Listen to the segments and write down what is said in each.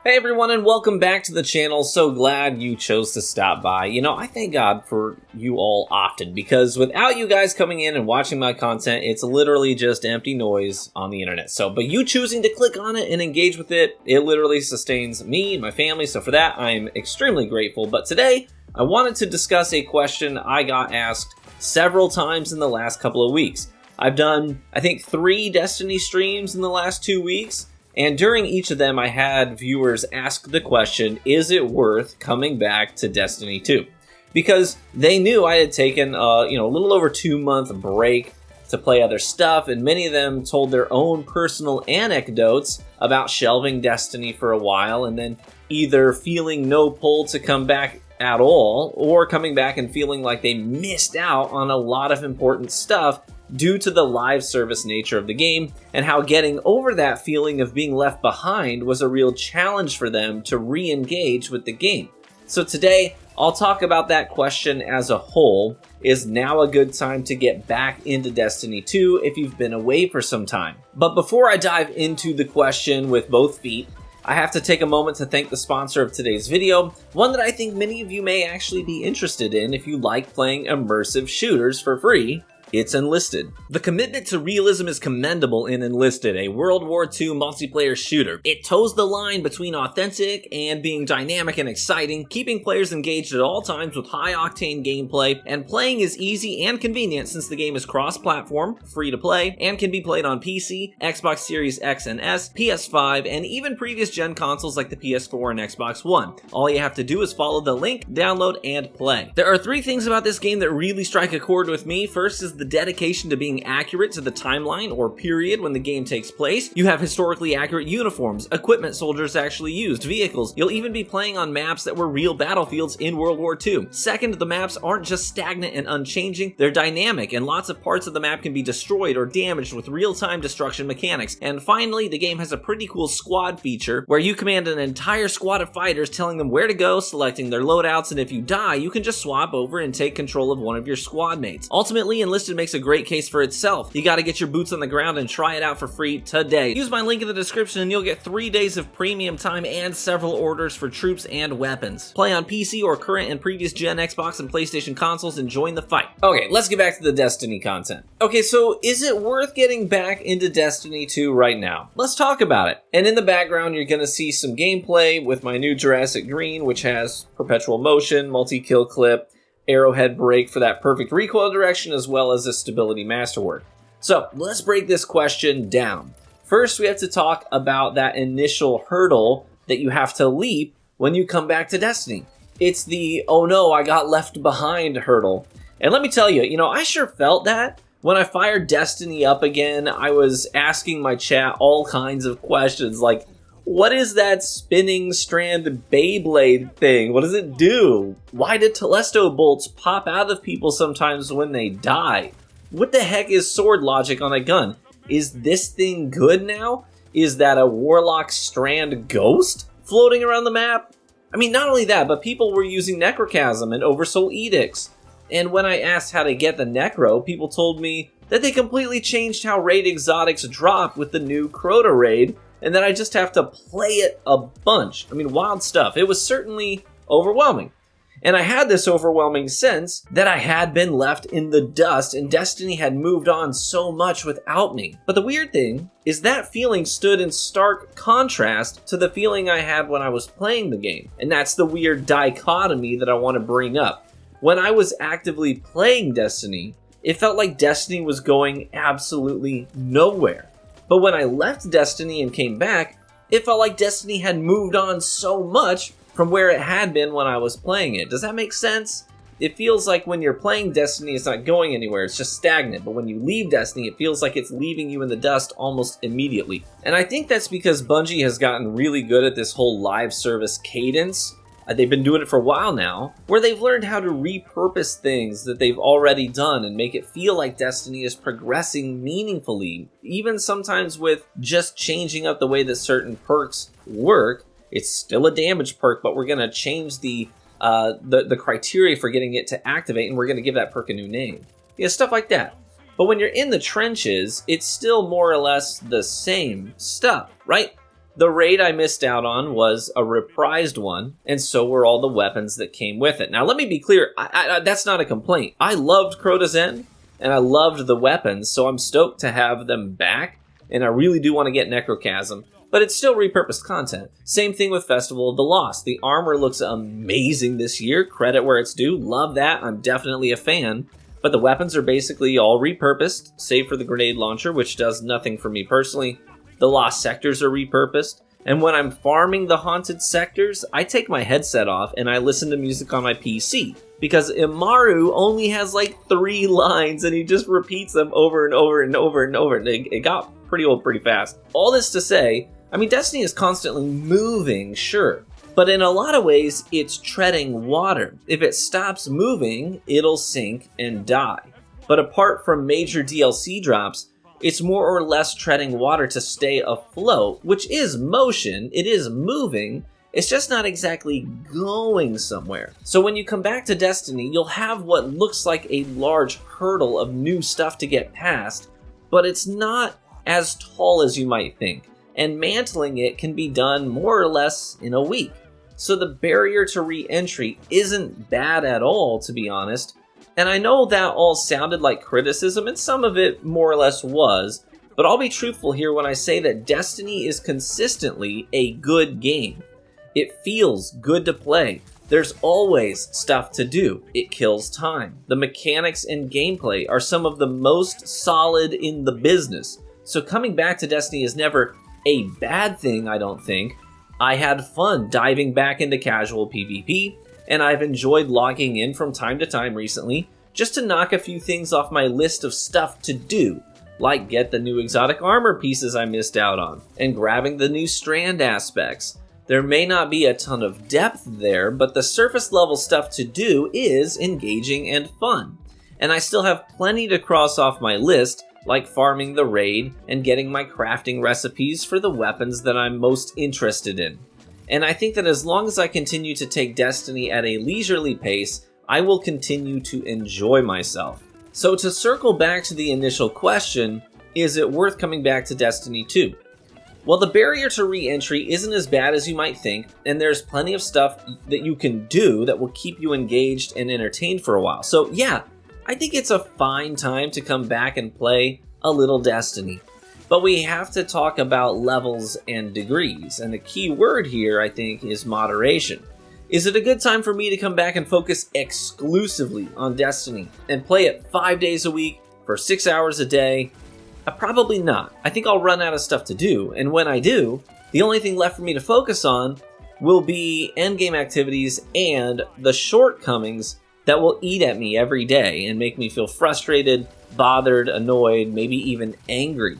Hey everyone, and welcome back to the channel. So glad you chose to stop by. I thank God for you all often, because without you guys coming in and watching my content, it's literally just empty noise on the internet. But you choosing to click on it and engage with it, it literally sustains me and my family. So for that, I'm extremely grateful. But today, I wanted to discuss a question I got asked several times in the last couple of weeks. I've done, I think, 3 Destiny streams in the last 2 weeks. And during each of them, I had viewers ask the question, is it worth coming back to Destiny 2? Because they knew I had taken a little over 2-month break to play other stuff, and many of them told their own personal anecdotes about shelving Destiny for a while, and then either feeling no pull to come back at all, or coming back and feeling like they missed out on a lot of important stuff due to the live service nature of the game, and how getting over that feeling of being left behind was a real challenge for them to re-engage with the game. So today, I'll talk about that question as a whole. Is now a good time to get back into Destiny 2 if you've been away for some time? But before I dive into the question with both feet, I have to take a moment to thank the sponsor of today's video, one that I think many of you may actually be interested in if you like playing immersive shooters for free. It's Enlisted. The commitment to realism is commendable in Enlisted, a World War II multiplayer shooter. It toes the line between authentic and being dynamic and exciting, keeping players engaged at all times with high-octane gameplay, and playing is easy and convenient since the game is cross-platform, free to play, and can be played on PC, Xbox Series X and S, PS5, and even previous gen consoles like the PS4 and Xbox One. All you have to do is follow the link, download, and play. There are 3 things about this game that really strike a chord with me. First is the dedication to being accurate to the timeline or period when the game takes place. You have historically accurate uniforms, equipment soldiers actually used, vehicles. You'll even be playing on maps that were real battlefields in World War II. Second, the maps aren't just stagnant and unchanging, they're dynamic, and lots of parts of the map can be destroyed or damaged with real-time destruction mechanics. And finally, the game has a pretty cool squad feature where you command an entire squad of fighters, telling them where to go, selecting their loadouts, and if you die, you can just swap over and take control of one of your squad mates. Ultimately, Enlisted makes a great case for itself. You gotta get your boots on the ground and try it out for free today. Use my link in the description and you'll get 3 days of premium time and several orders for troops and weapons. Play on PC or current and previous gen Xbox and PlayStation consoles and join the fight. Okay, let's get back to the Destiny content. Okay, so is it worth getting back into Destiny 2 right now? Let's talk about it. And in the background, you're gonna see some gameplay with my new Jurassic Green, which has perpetual motion, multi-kill clip, arrowhead break for that perfect recoil direction, as well as a stability masterwork. So let's break this question down. First, we have to talk about that initial hurdle that you have to leap when you come back to Destiny. It's the, oh no, I got left behind hurdle. And let me tell you, I sure felt that. When I fired Destiny up again, I was asking my chat all kinds of questions like, what is that spinning strand Beyblade thing? What does it do? Why did Telesto bolts pop out of people sometimes when they die? What the heck is sword logic on a gun? Is this thing good now? Is that a Warlock strand ghost floating around the map? I mean, not only that, but people were using Necrochasm and Oversoul Edicts. And when I asked how to get the Necro, people told me that they completely changed how raid exotics drop with the new Crota raid, and then I just have to play it a bunch. I mean, wild stuff. It was certainly overwhelming. And I had this overwhelming sense that I had been left in the dust and Destiny had moved on so much without me. But the weird thing is that feeling stood in stark contrast to the feeling I had when I was playing the game. And that's the weird dichotomy that I want to bring up. When I was actively playing Destiny, it felt like Destiny was going absolutely nowhere. But when I left Destiny and came back, it felt like Destiny had moved on so much from where it had been when I was playing it. Does that make sense? It feels like when you're playing Destiny, it's not going anywhere, it's just stagnant. But when you leave Destiny, it feels like it's leaving you in the dust almost immediately. And I think that's because Bungie has gotten really good at this whole live service cadence. They've been doing it for a while now, where they've learned how to repurpose things that they've already done and make it feel like Destiny is progressing meaningfully. Even sometimes with just changing up the way that certain perks work. It's still a damage perk, but we're going to change the criteria for getting it to activate, and we're going to give that perk a new name. Yeah, stuff like that. But when you're in the trenches, it's still more or less the same stuff, right? The raid I missed out on was a reprised one, and so were all the weapons that came with it. Now, let me be clear, that's not a complaint. I loved Crota's End, and I loved the weapons, so I'm stoked to have them back, and I really do want to get Necrochasm, but it's still repurposed content. Same thing with Festival of the Lost. The armor looks amazing this year, credit where it's due, love that, I'm definitely a fan, but the weapons are basically all repurposed, save for the grenade launcher, which does nothing for me personally. The lost sectors are repurposed, and when I'm farming the haunted sectors, I take my headset off and I listen to music on my PC, because Imaru only has like 3 lines and he just repeats them over and over and over and over, and it got pretty old pretty fast. All this to say, I mean, Destiny is constantly moving, sure, but in a lot of ways, it's treading water. If it stops moving, it'll sink and die. But apart from major DLC drops, it's more or less treading water to stay afloat, which is motion, it is moving, it's just not exactly going somewhere. So when you come back to Destiny, you'll have what looks like a large hurdle of new stuff to get past, but it's not as tall as you might think, and mantling it can be done more or less in a week. So the barrier to re-entry isn't bad at all, to be honest. And I know that all sounded like criticism, and some of it more or less was, but I'll be truthful here when I say that Destiny is consistently a good game. It feels good to play. There's always stuff to do. It kills time. The mechanics and gameplay are some of the most solid in the business. So coming back to Destiny is never a bad thing, I don't think. I had fun diving back into casual PvP, and I've enjoyed logging in from time to time recently just to knock a few things off my list of stuff to do, like get the new exotic armor pieces I missed out on, and grabbing the new strand aspects. There may not be a ton of depth there, but the surface level stuff to do is engaging and fun. And I still have plenty to cross off my list, like farming the raid and getting my crafting recipes for the weapons that I'm most interested in. And I think that as long as I continue to take Destiny at a leisurely pace, I will continue to enjoy myself. So to circle back to the initial question, is it worth coming back to Destiny 2? Well, the barrier to re-entry isn't as bad as you might think, and there's plenty of stuff that you can do that will keep you engaged and entertained for a while. So yeah, I think it's a fine time to come back and play a little Destiny. But we have to talk about levels and degrees, and the key word here, I think, is moderation. Is it a good time for me to come back and focus exclusively on Destiny and play it 5 days a week for 6 hours a day? Probably not. I think I'll run out of stuff to do, and when I do, the only thing left for me to focus on will be endgame activities and the shortcomings that will eat at me every day and make me feel frustrated, bothered, annoyed, maybe even angry.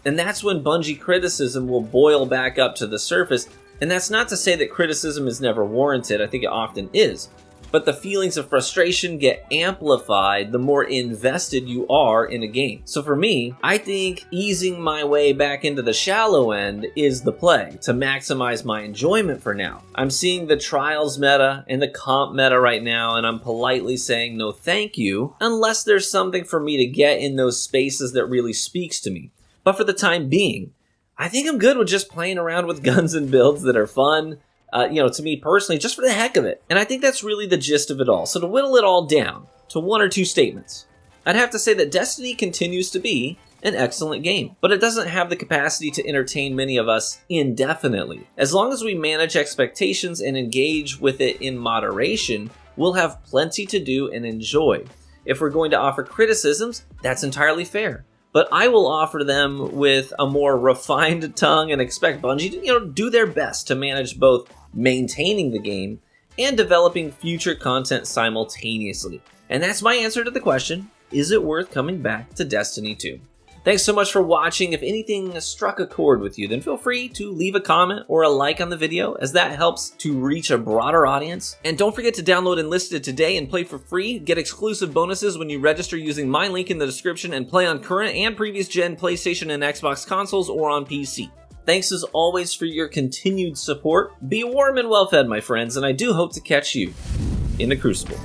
And that's when Bungie criticism will boil back up to the surface, and that's not to say that criticism is never warranted, I think it often is. But the feelings of frustration get amplified the more invested you are in a game. So for me, I think easing my way back into the shallow end is the play to maximize my enjoyment for now. I'm seeing the trials meta and the comp meta right now, and I'm politely saying no thank you, unless there's something for me to get in those spaces that really speaks to me. But for the time being, I think I'm good with just playing around with guns and builds that are fun, to me personally, just for the heck of it. And I think that's really the gist of it all. So to whittle it all down to 1 or 2 statements, I'd have to say that Destiny continues to be an excellent game, but it doesn't have the capacity to entertain many of us indefinitely. As long as we manage expectations and engage with it in moderation, we'll have plenty to do and enjoy. If we're going to offer criticisms, that's entirely fair. But I will offer them with a more refined tongue and expect Bungie to, do their best to manage both maintaining the game and developing future content simultaneously. And that's my answer to the question, is it worth coming back to Destiny 2? Thanks so much for watching. If anything struck a chord with you, then feel free to leave a comment or a like on the video, as that helps to reach a broader audience. And don't forget to download Enlisted today and play for free. Get exclusive bonuses when you register using my link in the description and play on current and previous gen PlayStation and Xbox consoles or on PC. Thanks as always for your continued support. Be warm and well fed, my friends, and I do hope to catch you in the Crucible.